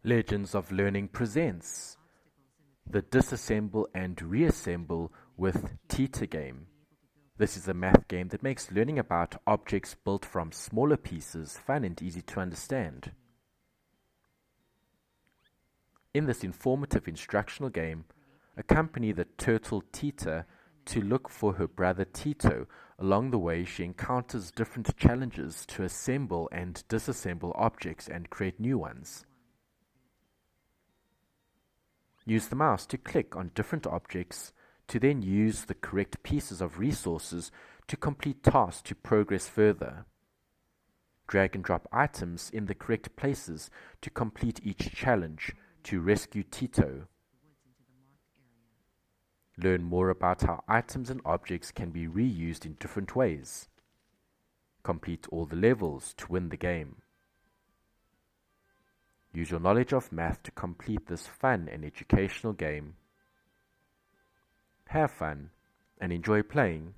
Legends of Learning presents the Disassemble and Reassemble with Tita game. This is a math game that makes learning about objects built from smaller pieces fun and easy to understand. In this informative instructional game, accompany the turtle Tita to look for her brother Tito. Along the way, she encounters different challenges to assemble and disassemble objects and create new ones. Use the mouse to click on different objects to then use the correct pieces of resources to complete tasks to progress further. Drag and drop items in the correct places to complete each challenge to rescue Tito. Learn more about how items and objects can be reused in different ways. Complete all the levels to win the game. Use your knowledge of math to complete this fun and educational game. Have fun and enjoy playing.